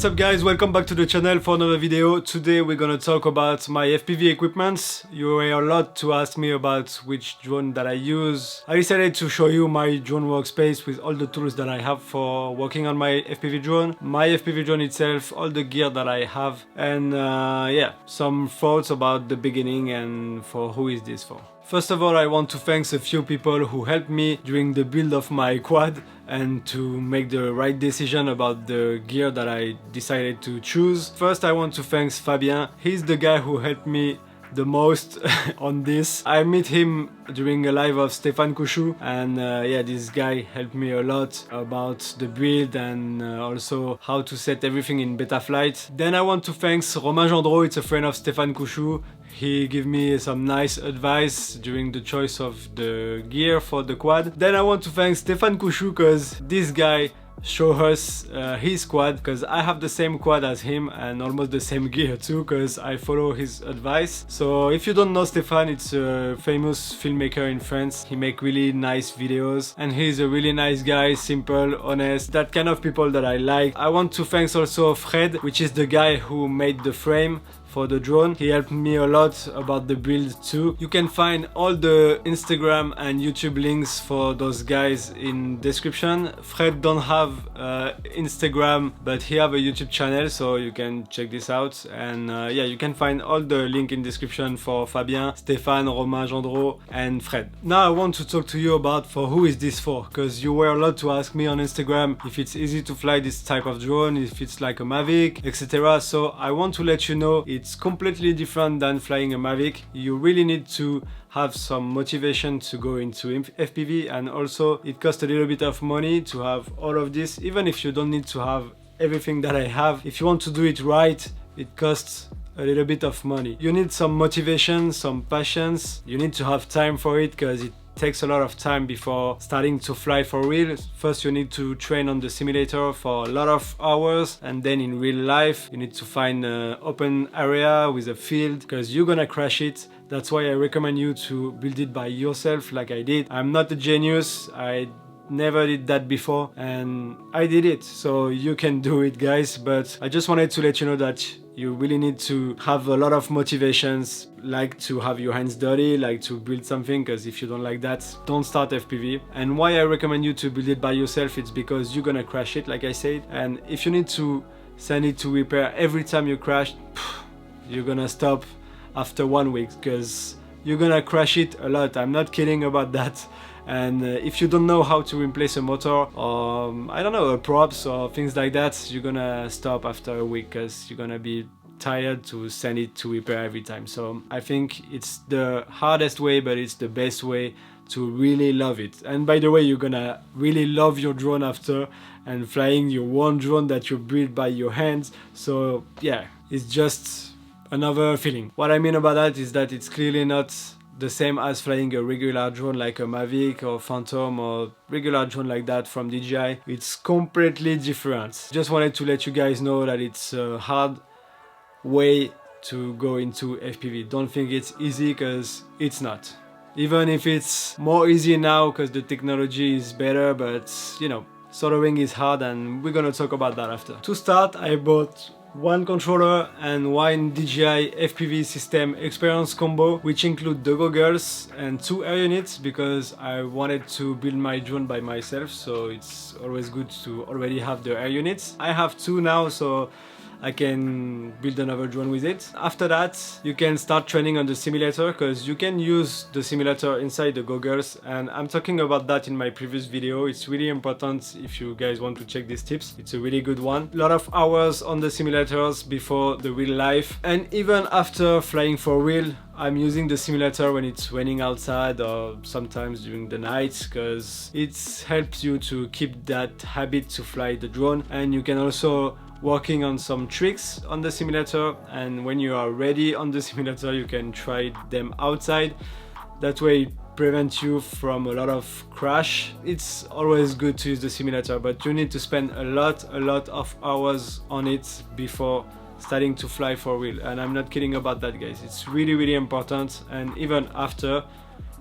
What's up guys, welcome back to the channel for another video. Today we're gonna talk about my FPV equipment. You were a lot to ask me about which drone that I use. I decided to show you my drone workspace with all the tools that I have for working on my FPV drone. My FPV drone itself, all the gear that I have, and yeah, some thoughts about the beginning and for who is this for. First of all, I want to thank a few people who helped me during the build of my quad and to make the right decision about the gear that I decided to choose. First, I want to thank Fabien. He's the guy who helped me the most on this. I met him during a live of Stéphane Couchou, and yeah, this guy helped me a lot about the build and also how to set everything in Betaflight. Then I want to thank Romain Gendreau. It's a friend of Stéphane Couchou. He gave me some nice advice during the choice of the gear for the quad. Then I want to thank Stéphane Couchou because this guy show us his quad, because I have the same quad as him and almost the same gear too, because I follow his advice. So if you don't know Stéphane, it's a famous filmmaker in France. He make really nice videos and he's a really nice guy, simple, honest, that kind of people that I like. I want to thank also Fred, which is the guy who made the frame for the drone. He helped me a lot about the build too. You can find all the Instagram and YouTube links for those guys in description. Fred don't have Instagram, but he have a YouTube channel, so you can check this out. And yeah, you can find all the link in description for Fabien, Stéphane, Romain Gendreau and Fred. Now I want to talk to you about for who is this for, because you were a lot to ask me on Instagram if it's easy to fly this type of drone, if it's like a Mavic, etc. So I want to let you know it's completely different than flying a Mavic. You really need to have some motivation to go into FPV, and also it costs a little bit of money to have all of this, even if you don't need to have everything that I have. If you want to do it right, it costs a little bit of money. You need some motivation, some patience. You need to have time for it because it takes a lot of time before starting to fly for real. First you need to train on the simulator for a lot of hours, and then in real life you need to find an open area with a field, because you're gonna crash it. That's why I recommend you to build it by yourself like I did. I'm not a genius, I never did that before and I did it, so you can do it guys. But I just wanted to let you know that you really need to have a lot of motivations, like to have your hands dirty, like to build something, because if you don't like that, don't start FPV. And why I recommend you to build it by yourself, it's because you're gonna crash it like I said, and if you need to send it to repair every time you crash, you're gonna stop after 1 week because you're gonna crash it a lot. I'm not kidding about that. And if you don't know how to replace a motor or I don't know, props or things like that, you're gonna stop after a week because you're gonna be tired to send it to repair every time. So I think it's the hardest way, but it's the best way to really love it. And by the way, you're gonna really love your drone after, and flying your one drone that you built by your hands. So yeah, it's just another feeling. What I mean about that is that it's clearly not the same as flying a regular drone like a Mavic or Phantom or regular drone like that from DJI. It's completely different. Just wanted to let you guys know that it's a hard way to go into FPV. Don't think it's easy, because it's not. Even if it's more easy now because the technology is better, but you know, soloing is hard, and we're gonna talk about that after. To start, I bought one controller and one DJI FPV system experience combo, which include the goggles and 2 air units, because I wanted to build my drone by myself, so it's always good to already have the air units. I have 2 now, so I can build another drone with it. After that, you can start training on the simulator, because you can use the simulator inside the goggles, and I'm talking about that in my previous video. It's really important if you guys want to check these tips. It's a really good one. A lot of hours on the simulators before the real life, and even after flying for real, I'm using the simulator when it's raining outside or sometimes during the night, because it helps you to keep that habit to fly the drone. And you can also working on some tricks on the simulator, and when you are ready on the simulator you can try them outside. That way it prevents you from a lot of crash. It's always good to use the simulator, but you need to spend a lot of hours on it before starting to fly for real. And I'm not kidding about that guys, it's really important. And even after,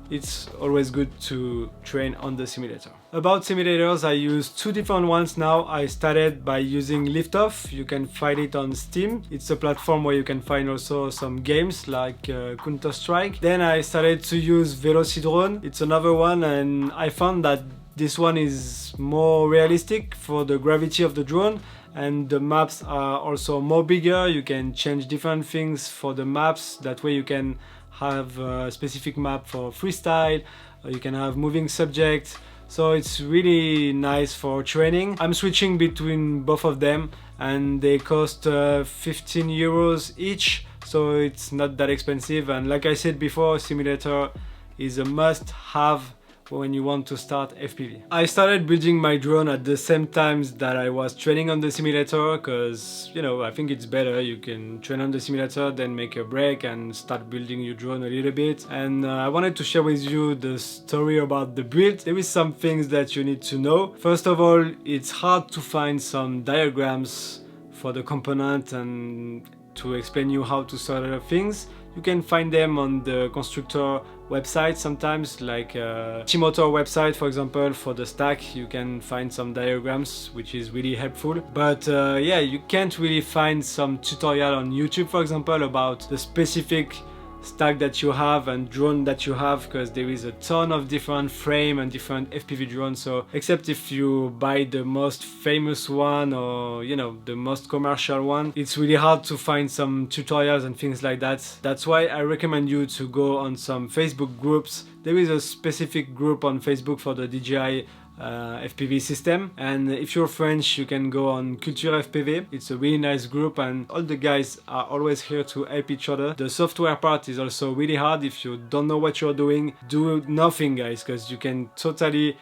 it's always good to train on the simulator. About simulators, I use two different ones now. I started by using Liftoff. You can find it on Steam. It's a platform where you can find also some games like Counter-Strike. Then I started to use Drone. It's another one, and I found that this one is more realistic for the gravity of the drone, and the maps are also more bigger. You can change different things for the maps. That way you can have a specific map for freestyle, or you can have moving subjects. So it's really nice for training. I'm switching between both of them, and they cost 15 euros each, so it's not that expensive. And like I said before, simulator is a must-have when you want to start FPV. I started building my drone at the same times that I was training on the simulator, because, you know, I think it's better. You can train on the simulator, then make a break and start building your drone a little bit. And I wanted to share with you the story about the build. There is some things that you need to know. First of all, it's hard to find some diagrams for the component and to explain you how to solder things. You can find them on the constructor website sometimes, like T-Motor website, for example. For the stack, you can find some diagrams, which is really helpful. But yeah, you can't really find some tutorial on YouTube, for example, about the specific stack that you have and drone that you have, because there is a ton of different frame and different FPV drones. So except if you buy the most famous one, or, you know, the most commercial one, it's really hard to find some tutorials and things like that. That's why I recommend you to go on some Facebook groups. There is a specific group on Facebook for the DJI FPV system, and if you're French, you can go on Culture FPV. It's a really nice group, and all the guys are always here to help each other. The software part is also really hard. If you don't know what you're doing, do nothing, guys, because you can totally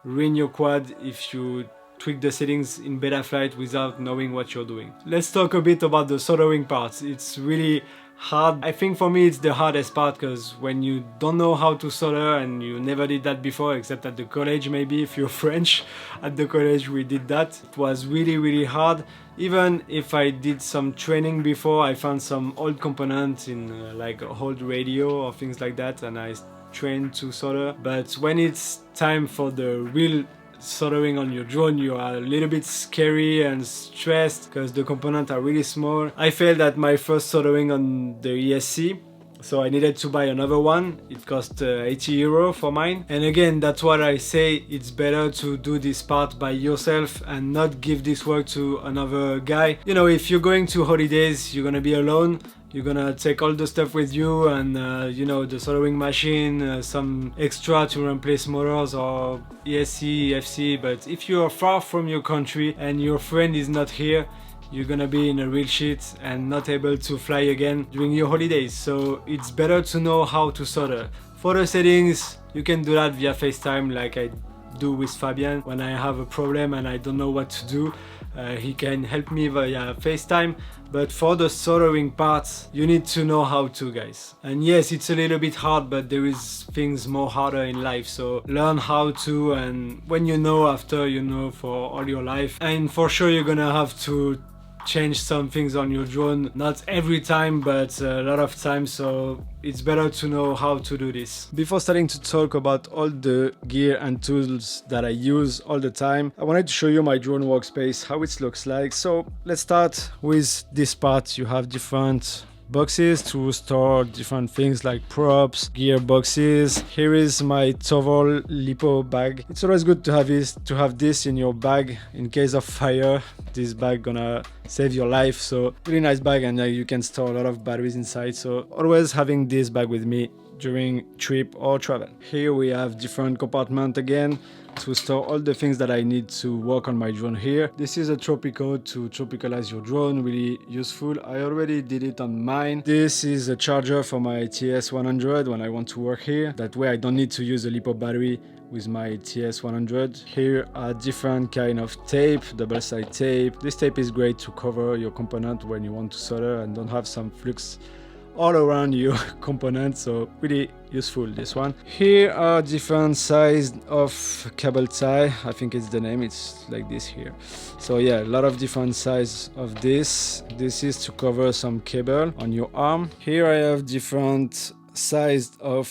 ruin your quad if you tweak the settings in Betaflight without knowing what you're doing. Let's talk a bit about the soldering parts. It's really hard. I think for me it's the hardest part, because when you don't know how to solder and you never did that before, except at the college, maybe if you're French, at the college we did that. It was really hard. Even if I did some training before, I found some old components in like old radio or things like that, and I trained to solder. But when it's time for the real soldering on your drone, you are a little bit scary and stressed because the components are really small. I failed at my first soldering on the ESC, so I needed to buy another one. It cost 80 euro for mine. And again, that's what I say, it's better to do this part by yourself and not give this work to another guy. You know, if you're going to holidays, you're gonna be alone. You're gonna take all the stuff with you, and you know, the soldering machine, some extra to replace motors or ESC, FC. But if you are far from your country and your friend is not here, you're gonna be in a real shit and not able to fly again during your holidays. So it's better to know how to solder. For the settings, you can do that via FaceTime, like I do with Fabian. When I have a problem and I don't know what to do, he can help me via FaceTime. But for the soldering parts, you need to know how to, guys. And yes, it's a little bit hard, but there is things more harder in life. So learn how to, and when you know, after you know for all your life. And for sure, you're gonna have to change some things on your drone, not every time, but a lot of times, so it's better to know how to do this. Before starting to talk about all the gear and tools that I use all the time, I wanted to show you my drone workspace, how it looks like. So let's start with this part. You have different boxes to store different things like props, gear boxes. Here is my Tovel lipo bag. It's always good to have this in your bag in case of fire. This bag gonna save your life. So really nice bag, and you can store a lot of batteries inside. So always having this bag with me during trip or travel. Here we have different compartments again to store all the things that I need to work on my drone here. This is a Tropico to tropicalize your drone, really useful. I already did it on mine. This is a charger for my TS100 when I want to work here. That way I don't need to use a LiPo battery with my TS100. Here are different kind of tape, double-side tape. This tape is great to cover your component when you want to solder and don't have some flux all around your component, so really useful, this one. Here are different size of cable tie. I think it's the name, it's like this here. So yeah, a lot of different size of this. This is to cover some cable on your arm. Here I have different size of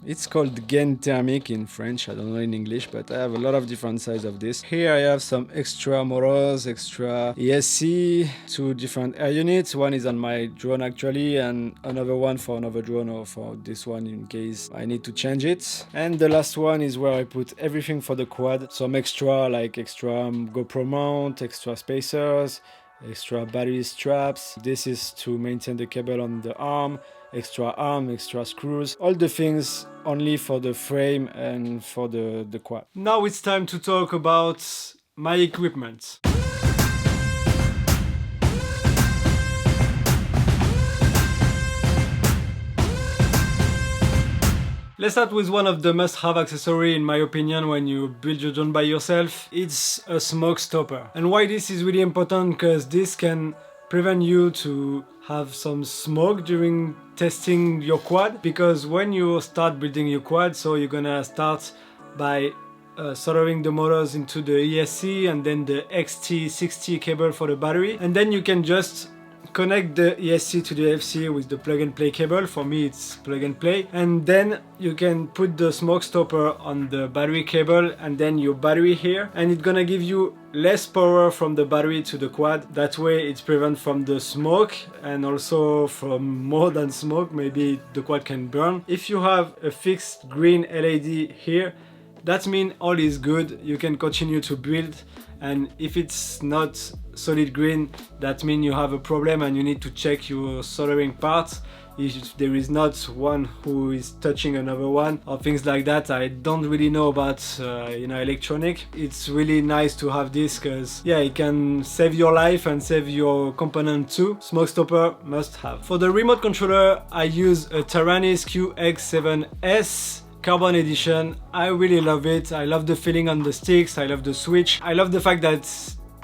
It's called gain thermic in French, I don't know in English, but I have a lot of different sizes of this. Here I have some extra motors, extra ESC, 2 different air units. One is on my drone actually, and another one for another drone, or for this one in case I need to change it. And the last one is where I put everything for the quad. Some extra, like extra GoPro mount, extra spacers, extra battery straps. This is to maintain the cable on the arm, extra screws, all the things only for the frame and for the quad. Now it's time to talk about my equipment. Let's start with one of the must-have accessories in my opinion when you build your drone by yourself. It's a smoke stopper. And why this is really important, because this can prevent you to have some smoke during testing your quad, because when you start building your quad, so you're gonna start by soldering the motors into the ESC and then the XT60 cable for the battery, and then you can just connect the ESC to the FC with the plug and play cable. For me it's plug and play, and then you can put the smoke stopper on the battery cable and then your battery here, and it's gonna give you less power from the battery to the quad. That way it's prevent from the smoke and also from more than smoke, maybe the quad can burn. If you have a fixed green LED here, that means all is good, you can continue to build. And if it's not solid green, that means you have a problem and you need to check your soldering parts. If there is not one who is touching another one or things like that. I don't really know about electronic. It's really nice to have this, because yeah, it can save your life and save your component too. Smoke stopper must have. For the remote controller I use a Taranis QX7S Carbon edition. I really love it. I love the feeling on the sticks, I love the switch, I love the fact that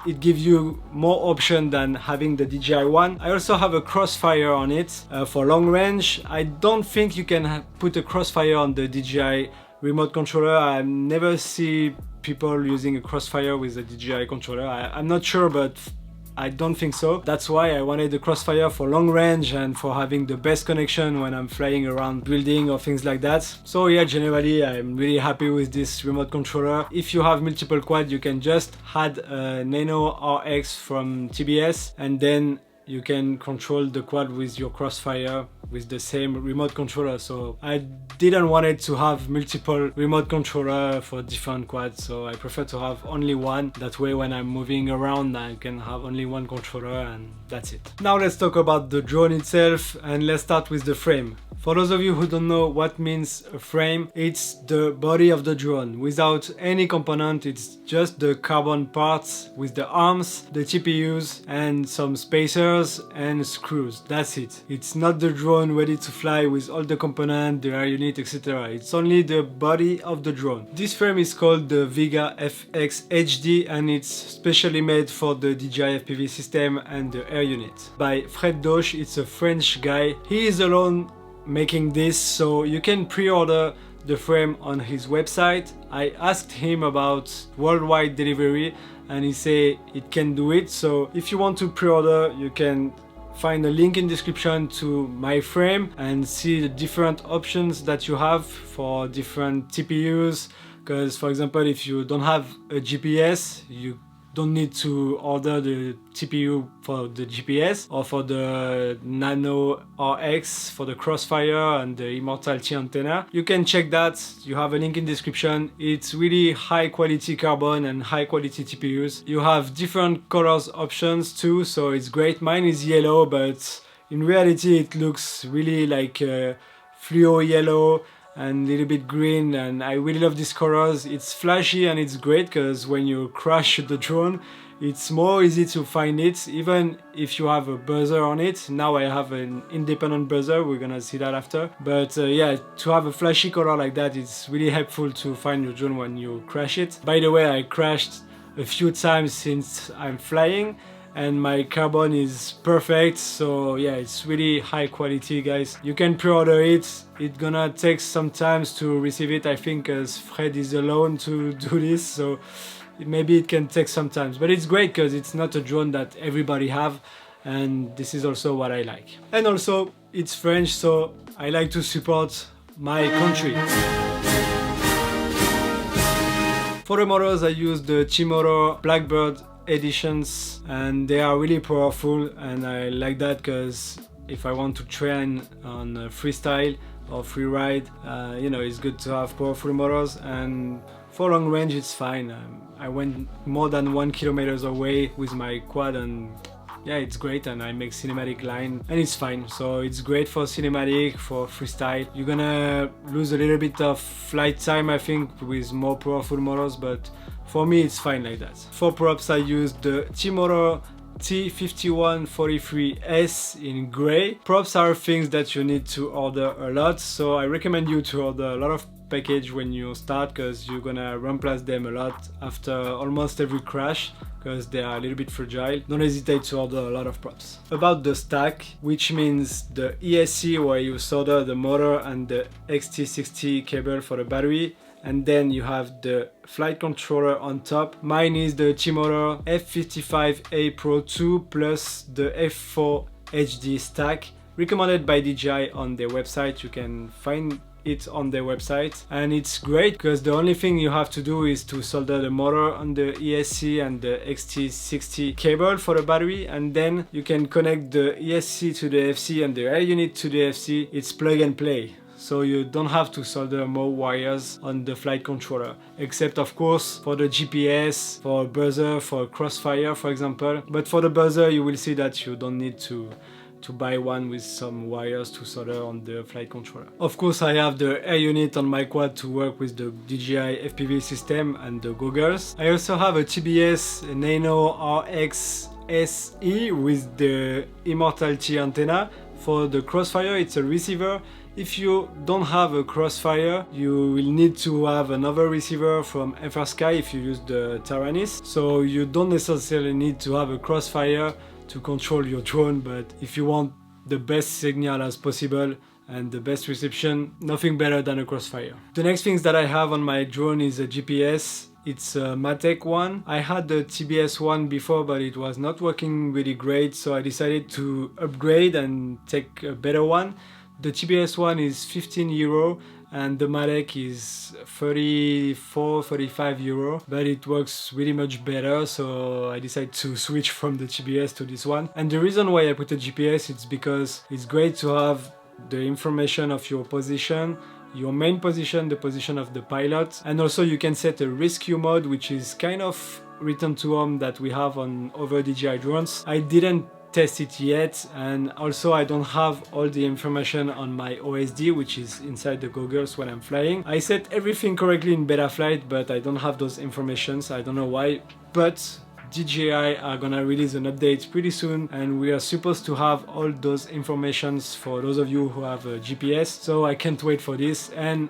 it gives you more option than having the DJI one. I also have a Crossfire on it for long range. I don't think you can put a Crossfire on the DJI remote controller. I never see people using a Crossfire with a DJI controller. I'm not sure, but I don't think so. That's why I wanted the Crossfire for long range and for having the best connection when I'm flying around building or things like that. So yeah, generally I'm really happy with this remote controller. If you have multiple quad, you can just add a Nano RX from TBS and then you can control the quad with your Crossfire with the same remote controller. So I didn't want it to have multiple remote controller for different quads, so I prefer to have only one. That way when I'm moving around I can have only one controller and that's it. Now let's talk about the drone itself, and let's start with the frame. For those of you who don't know what means a frame, it's the body of the drone without any component. It's just the carbon parts with the arms, the TPUs and some spacers and screws. That's it. It's not the drone ready to fly with all the components, the air unit, etc. It's only the body of the drone. This frame is called the Vega FX HD and it's specially made for the DJI FPV system and the air unit. By Fred Doche, it's a French guy. He is alone making this, so you can pre-order the frame on his website. I asked him about worldwide delivery and he said it can do it. So if you want to pre-order, you can find a link in description to my frame and see the different options that you have for different TPUs. Because for example, if you don't have a GPS, you don't need to order the TPU for the GPS or for the Nano RX for the Crossfire and the Immortality antenna. You can check that, you have a link in description. It's really high quality carbon and high quality TPUs. You have different colors options too, so it's great. Mine is yellow, but in reality it looks really like fluo yellow and a little bit green, and I really love these colors. It's flashy and it's great because when you crash the drone it's more easy to find it, even if you have a buzzer on it. Now I have an independent buzzer, we're gonna see that after. But yeah, to have a flashy color like that, it's really helpful to find your drone when you crash it. By the way, I crashed a few times since I'm flying and my carbon is perfect, so yeah, it's really high quality, guys. You can pre-order it. It's gonna take some time to receive it, I think, as Fred is alone to do this, so maybe it can take some time, but it's great because it's not a drone that everybody have, and this is also what I like. And also it's French, so I like to support my country. For the motors, I use the Chimoro Blackbird editions, and they are really powerful, and I like that because if I want to train on freestyle or free ride, you know, it's good to have powerful motors. And for long range it's fine. I went more than 1 kilometer away with my quad, and yeah, it's great, and I make cinematic line and it's fine. So it's great for cinematic, for freestyle. You're gonna lose a little bit of flight time, I think, with more powerful motors, but for me it's fine like that. For props, I use the Chimoro T5143S in gray. Props are things that you need to order a lot, so I recommend you to order a lot of package when you start, because you're gonna replace them a lot after almost every crash, because they are a little bit fragile. Don't hesitate to order a lot of props. About the stack, which means the ESC where you solder the motor and the XT60 cable for the battery, and then you have the flight controller on top. Mine is the Chimoro F55A Pro 2 plus the F4 HD stack, recommended by DJI on their website. You can find it on their website, and it's great because the only thing you have to do is to solder the motor on the ESC and the XT60 cable for the battery, and then you can connect the ESC to the FC and the air unit to the FC. It's plug and play, so you don't have to solder more wires on the flight controller, except of course for the GPS, for buzzer, for Crossfire for example. But for the buzzer you will see that you don't need to buy one with some wires to solder on the flight controller. Of course, I have the air unit on my quad to work with the DJI FPV system and the goggles. I also have a TBS Nano RX SE with the Immortality antenna. For the Crossfire, it's a receiver. If you don't have a Crossfire, you will need to have another receiver from FrSky if you use the Taranis. So you don't necessarily need to have a Crossfire to control your drone, but if you want the best signal as possible and the best reception, nothing better than a Crossfire. The next things that I have on my drone is a GPS. It's a Matek one. I had the TBS one before, but it was not working really great, so I decided to upgrade and take a better one. The TBS one is 15 euro and the Matek is 34-35 euro, but it works really much better, so I decided to switch from the TBS to this one. And the reason why I put a GPS is because it's great to have the information of your position, your main position, the position of the pilot, and also you can set a rescue mode, which is kind of return to home that we have on other DJI drones. I didn't test it yet, and also I don't have all the information on my OSD, which is inside the goggles when I'm flying. I set everything correctly in Betaflight, but I don't have those informations. I don't know why, but DJI are gonna release an update pretty soon, and we are supposed to have all those informations for those of you who have a GPS, so I can't wait for this. And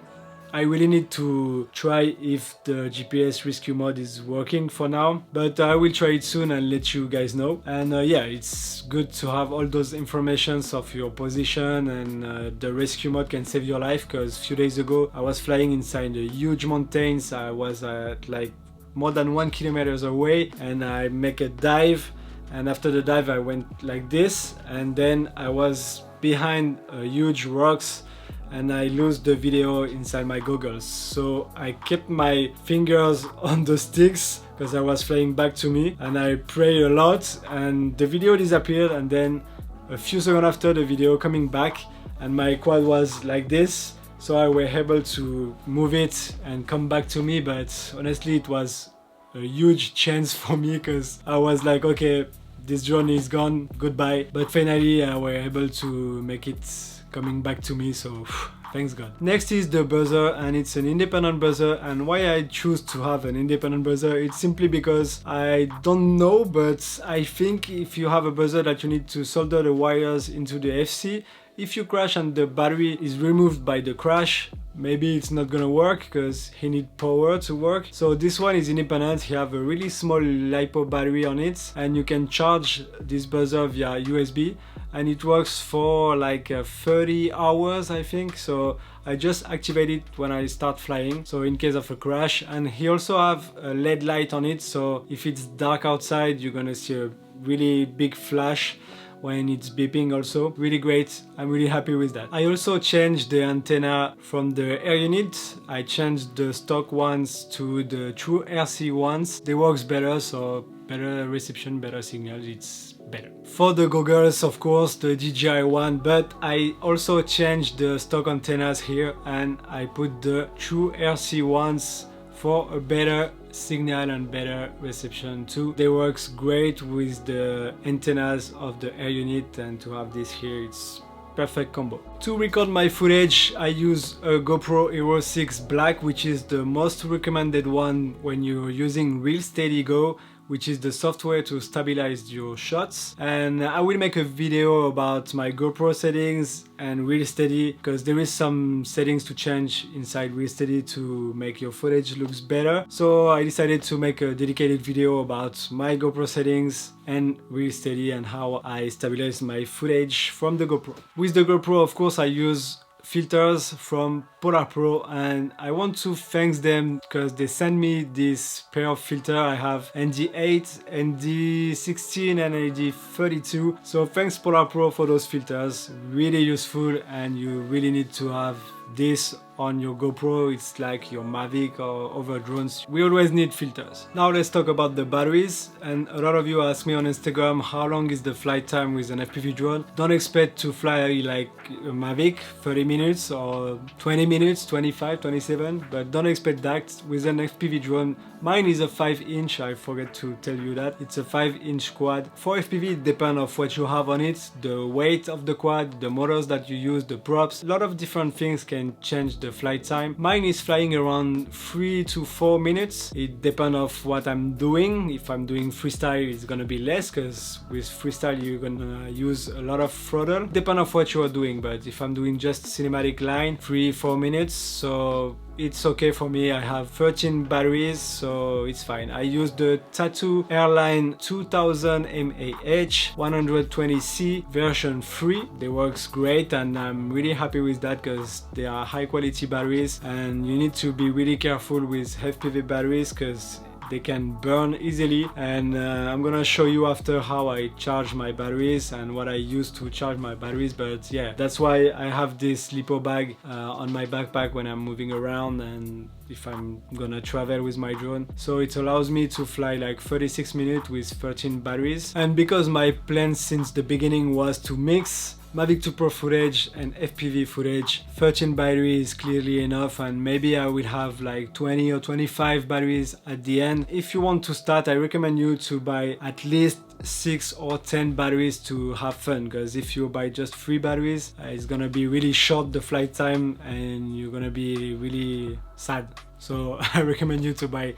I really need to try if the GPS rescue mode is working for now, but I will try it soon and let you guys know. And yeah, it's good to have all those informations of your position, and the rescue mode can save your life, because a few days ago I was flying inside the huge mountains. I was at like more than 1 kilometer away, and I make a dive, and after the dive I went like this, and then I was behind huge rocks, and I lose the video inside my goggles. So I kept my fingers on the sticks because I was flying back to me, and I prayed a lot, and the video disappeared. And then a few seconds after, the video coming back, and my quad was like this, so I were able to move it and come back to me. But honestly, it was a huge chance for me, because I was like, okay, this drone is gone, goodbye. But finally I were able to make it coming back to me, so thanks God. Next is the buzzer, and it's an independent buzzer. And why I choose to have an independent buzzer, it's simply because I don't know, but I think if you have a buzzer that you need to solder the wires into the FC, if you crash and the battery is removed by the crash, maybe it's not gonna work, because he needs power to work. So this one is independent. You have a really small LiPo battery on it, and you can charge this buzzer via USB, and it works for like 30 hours I think. So I just activate it when I start flying, so in case of a crash. And he also have a LED light on it, so if it's dark outside you're gonna see a really big flash when it's beeping also. Really great, I'm really happy with that. I also changed the antenna from the air unit. I changed the stock ones to the TrueRC ones. They works better, so better reception, better signal, it's better. For the goggles, of course, the DJI one, but I also changed the stock antennas here and I put the TrueRC ones for a better signal and better reception too. They works great with the antennas of the air unit, and to have this here, it's perfect combo. To record my footage, I use a GoPro Hero 6 Black, which is the most recommended one when you're using Real Steady Go, which is the software to stabilize your shots. And I will make a video about my GoPro settings and Real Steady, because there is some settings to change inside Real Steady to make your footage looks better. So I decided to make a dedicated video about my GoPro settings and Real Steady and how I stabilize my footage from the GoPro. With the GoPro, of course, I use filters from Polar Pro, and I want to thank them because they sent me this pair of filter. I have ND8, ND16 and ND32, so thanks Polar Pro for those filters, really useful, and you really need to have this on your GoPro. It's like your Mavic or other drones, we always need filters. Now let's talk about the batteries, and a lot of you ask me on Instagram how long is the flight time with an FPV drone. Don't expect to fly like a Mavic 30 minutes or 20 minutes, 25, 27, but don't expect that with an FPV drone. Mine is a 5-inch, I forget to tell you that. It's a 5-inch quad. For FPV, it depends on what you have on it, the weight of the quad, the motors that you use, the props. A lot of different things can change the flight time. Mine is flying around 3 to 4 minutes. It depends on what I'm doing. If I'm doing freestyle, it's gonna be less, because with freestyle you're gonna use a lot of throttle. Depends on what you are doing, but if I'm doing just cinematic line, 3-4 minutes, so it's okay for me. I have 13 batteries, so it's fine. I use the Tattoo Airline 2000 mAh 120C version 3. They works great, and I'm really happy with that because they are high quality batteries, and you need to be really careful with FPV batteries because they can burn easily. And I'm gonna show you after how I charge my batteries and what I use to charge my batteries. But yeah, that's why I have this lipo bag on my backpack when I'm moving around and if I'm gonna travel with my drone. So it allows me to fly like 36 minutes with 13 batteries. And because my plan since the beginning was to mix Mavic 2 Pro footage and FPV footage, 13 batteries is clearly enough, and maybe I will have like 20 or 25 batteries at the end. If you want to start, I recommend you to buy at least 6 or 10 batteries to have fun, because if you buy just 3 batteries, it's gonna be really short the flight time and you're gonna be really sad. So I recommend you to buy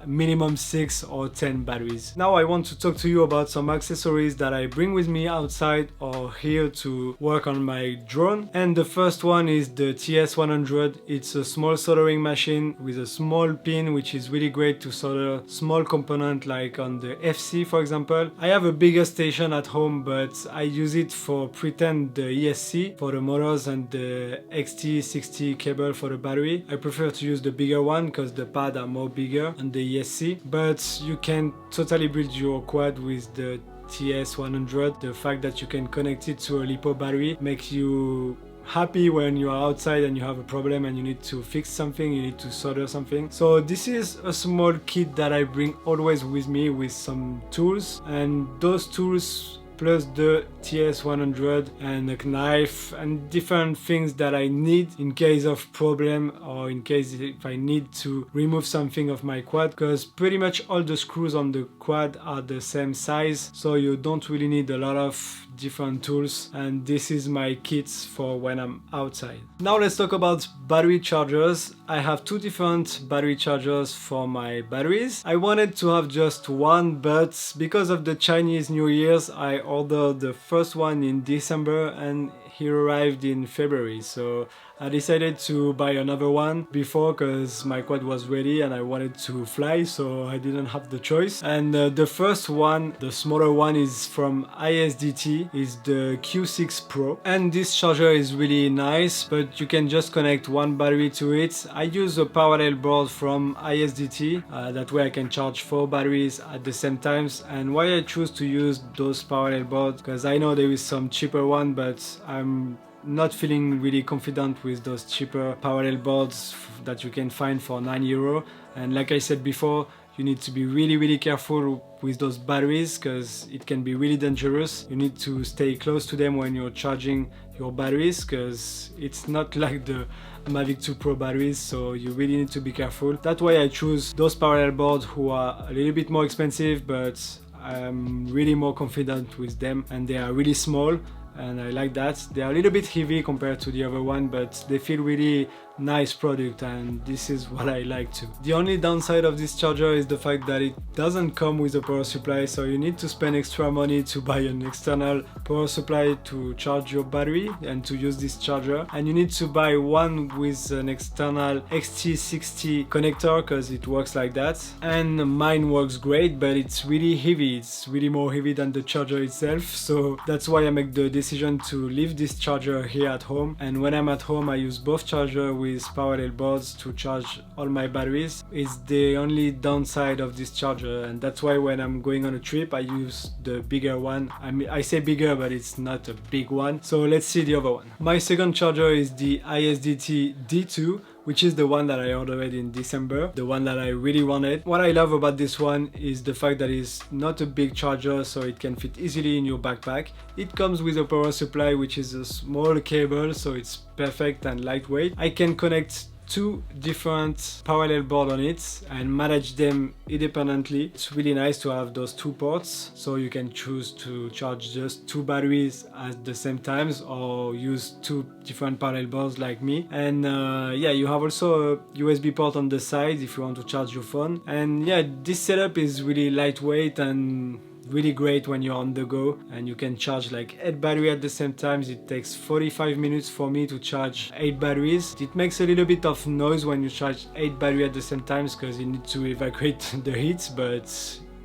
minimum 6 or 10 batteries. Now I want to talk to you about some accessories that I bring with me outside or here to work on my drone. And the first one is the TS100. It's a small soldering machine with a small pin, which is really great to solder small component like on the FC for example. I have a bigger station at home, but I use it for pretend the ESC for the motors and the XT60 cable for the battery. I prefer to use the bigger one because the pads are more bigger and the ESC, but you can totally build your quad with the TS100. The fact that you can connect it to a LiPo battery makes you happy when you are outside and you have a problem and you need to fix something, you need to solder something. So this is a small kit that I bring always with me with some tools, and those tools plus the TS100 and a knife and different things that I need in case of problem or in case if I need to remove something of my quad, because pretty much all the screws on the quad are the same size, so you don't really need a lot of different tools, and this is my kits for when I'm outside. Now let's talk about battery chargers. I have 2 different battery chargers for my batteries. I wanted to have just one, but because of the Chinese New Year's I ordered the first one in December and he arrived in February, so I decided to buy another one before because my quad was ready and I wanted to fly, so I didn't have the choice. And the first one, the smaller one, is from ISDT, is the Q6 Pro. And this charger is really nice, but you can just connect one battery to it. I use a parallel board from ISDT, that way I can charge 4 batteries at the same time. And why I choose to use those parallel boards, because I know there is some cheaper one, but I'm not feeling really confident with those cheaper parallel boards that you can find for €9. And like I said before, you need to be really careful with those batteries because it can be really dangerous. You need to stay close to them when you're charging your batteries because it's not like the Mavic 2 Pro batteries, so you really need to be careful. That's why I choose those parallel boards who are a little bit more expensive, but I'm really more confident with them, and they are really small and I like that. They are a little bit heavy compared to the other one, but they feel really nice product, and this is what I like too. The only downside of this charger is the fact that it doesn't come with a power supply, so you need to spend extra money to buy an external power supply to charge your battery and to use this charger, and you need to buy one with an external XT60 connector because it works like that. And mine works great, but it's really heavy. It's really more heavy than the charger itself, so that's why I make the decision to leave this charger here at home. And when I'm at home, I use both chargers with parallel boards to charge all my batteries. It's the only downside of this charger, and that's why when I'm going on a trip I use the bigger one. I mean, I say bigger, but it's not a big one. So let's see the other one. My second charger is the ISDT D2, which is the one that I ordered in December, the one that I really wanted. What I love about this one is the fact that it's not a big charger, so it can fit easily in your backpack. It comes with a power supply, which is a small cable, so it's perfect and lightweight. I can connect 2 different parallel boards on it and manage them independently. It's really nice to have those 2 ports, so you can choose to charge just 2 batteries at the same times or use 2 different parallel boards like me. And yeah, you have also a USB port on the side if you want to charge your phone. And yeah, this setup is really lightweight and really great when you're on the go, and you can charge like 8 batteries at the same time. It takes 45 minutes for me to charge 8 batteries. It makes a little bit of noise when you charge 8 batteries at the same time because you need to evacuate the heat, but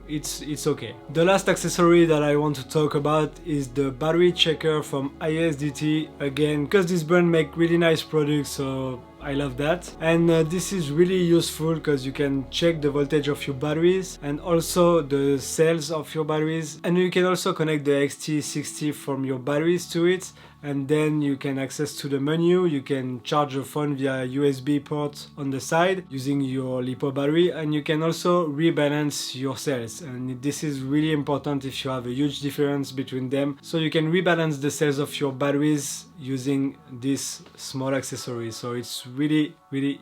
it's okay. The last accessory that I want to talk about is the battery checker from ISDT, again because this brand make really nice products, so I love that. And this is really useful because you can check the voltage of your batteries and also the cells of your batteries, and you can also connect the XT60 from your batteries to it, and then you can access to the menu. You can charge your phone via USB port on the side using your LiPo battery, and you can also rebalance your cells, and this is really important if you have a huge difference between them. So you can rebalance the cells of your batteries using this small accessory, so it's really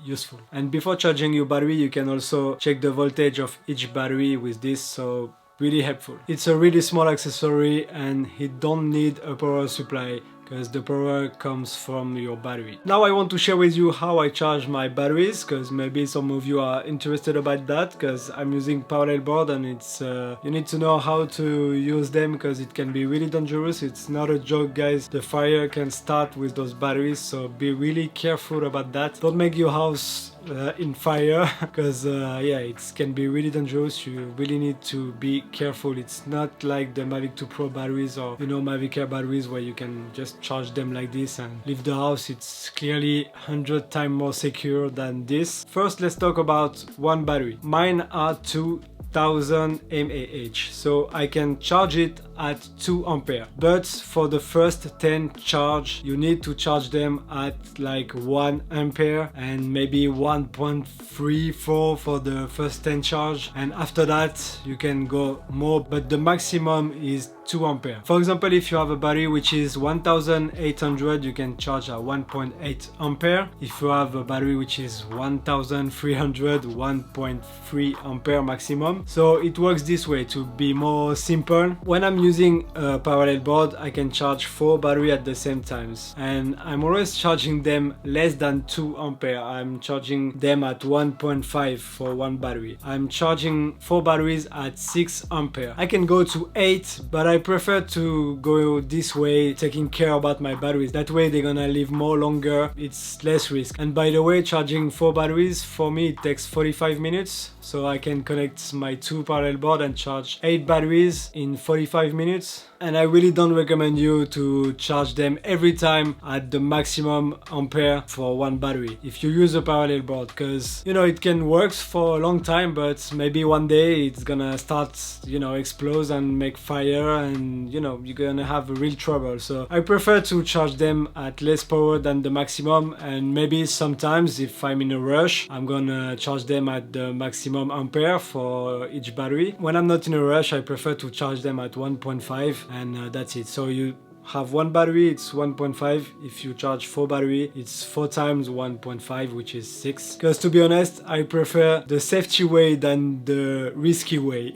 useful. And before charging your battery, you can also check the voltage of each battery with this, so really helpful. It's a really small accessory and it don't need a power supply because the power comes from your battery. Now I want to share with you how I charge my batteries, because maybe some of you are interested about that, because I'm using parallel board and it's you need to know how to use them because it can be really dangerous. It's not a joke, guys. The fire can start with those batteries, so be really careful about that. Don't make your house in fire because yeah, it can be really dangerous. You really need to be careful. It's not like the Mavic 2 Pro batteries or, you know, Mavic Air batteries where you can just charge them like this and leave the house. It's clearly 100 times more secure than this. First, let's talk about one battery. Mine are 2000 mAh, so I can charge it at 2 ampere, but for the first 10 charge you need to charge them at like 1 ampere and maybe 1.34 for the first 10 charge, and after that you can go more, but the maximum is 2 ampere. For example, if you have a battery which is 1800, you can charge at 1.8 ampere. If you have a battery which is 1300, 1.3 ampere maximum. So it works this way to be more simple. When I'm using a parallel board, I can charge 4 batteries at the same times, and I'm always charging them less than 2 ampere. I'm charging them at 1.5 for one battery. I'm charging 4 batteries at 6 ampere. I can go to 8, but I prefer to go this way, taking care about my batteries. That way they're gonna live more longer, it's less risk. And by the way, charging 4 batteries, for me it takes 45 minutes, so I can connect my 2 parallel board and charge 8 batteries in 45 minutes. And I really don't recommend you to charge them every time at the maximum ampere for one battery if you use a parallel board, because you know it can work for a long time, but maybe one day it's gonna start, you know, explode and make fire, and you know you're gonna have real trouble. So I prefer to charge them at less power than the maximum, and maybe sometimes if I'm in a rush I'm gonna charge them at the maximum ampere for each battery. When I'm not in a rush, I prefer to charge them at 1.5, and that's it. So you have one battery, it's 1.5. If you charge 4 battery, it's 4 times 1.5, which is 6. Because to be honest, I prefer the safety way than the risky way.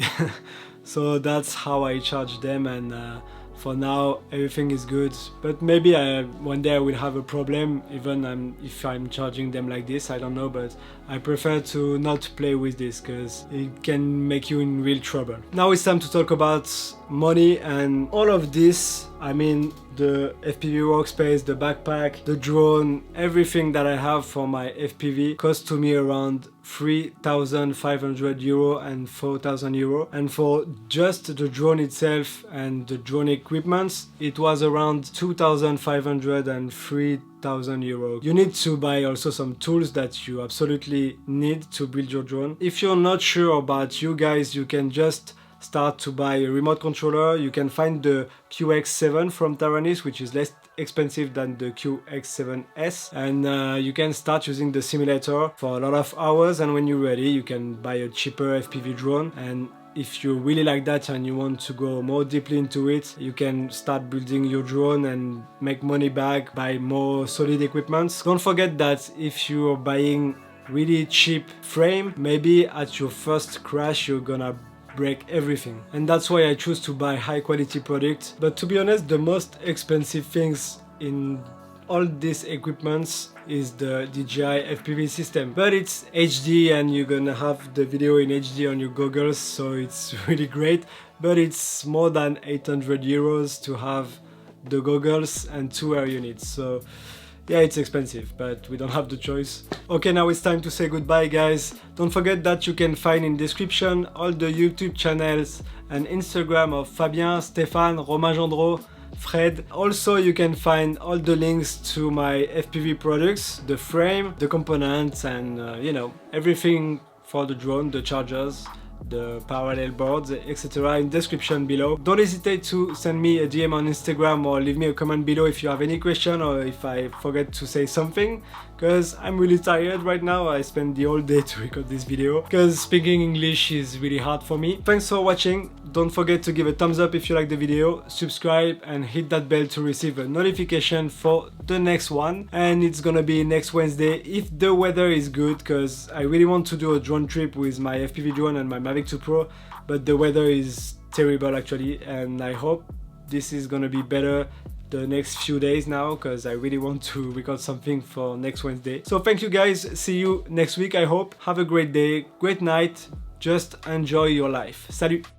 So that's how I charge them, and for now everything is good, but maybe one day I will have a problem even if I'm charging them like this, I don't know, but I prefer to not play with this because it can make you in real trouble. Now it's time to talk about money and all of this. I mean, the FPV Workspace, the backpack, the drone, everything that I have for my FPV cost to me around 3,500 euro and 4,000 euro. And for just the drone itself and the drone equipment, it was around 2,500 and 3,000 euro. You need to buy also some tools that you absolutely need to build your drone. If you're not sure about you guys, you can just start to buy a remote controller. You can find the QX7 from Taranis, which is less expensive than the QX7S, and you can start using the simulator for a lot of hours, and when you're ready you can buy a cheaper FPV drone. And if you really like that and you want to go more deeply into it, you can start building your drone and make money back, buy more solid equipment. Don't forget that if you're buying really cheap frame, maybe at your first crash you're gonna break everything, and that's why I choose to buy high quality products. But to be honest, the most expensive things in all these equipments is the DJI FPV system, but it's HD and you're gonna have the video in HD on your goggles, so it's really great. But it's more than 800 euros to have the goggles and 2 air units, so yeah, it's expensive, but we don't have the choice. Okay, now it's time to say goodbye, guys. Don't forget that you can find in description all the YouTube channels and Instagram of Fabien, Stéphane, Romain Gendreau, Fred. Also, you can find all the links to my FPV products, the frame, the components, and you know, everything for the drone, the chargers, the parallel boards, etc. in description below. Don't hesitate to send me a DM on Instagram or leave me a comment below if you have any question or if I forget to say something, because I'm really tired right now. I spent the whole day to record this video because speaking English is really hard for me. Thanks for watching. Don't forget to give a thumbs up if you like the video, subscribe and hit that bell to receive a notification for the next one, and it's gonna be next Wednesday if the weather is good, because I really want to do a drone trip with my FPV drone and my Mavic 2 Pro, but the weather is terrible actually, and I hope this is gonna be better the next few days now, because I really want to record something for next Wednesday. So thank you guys, see you next week I hope. Have a great day, great night, just enjoy your life. Salut!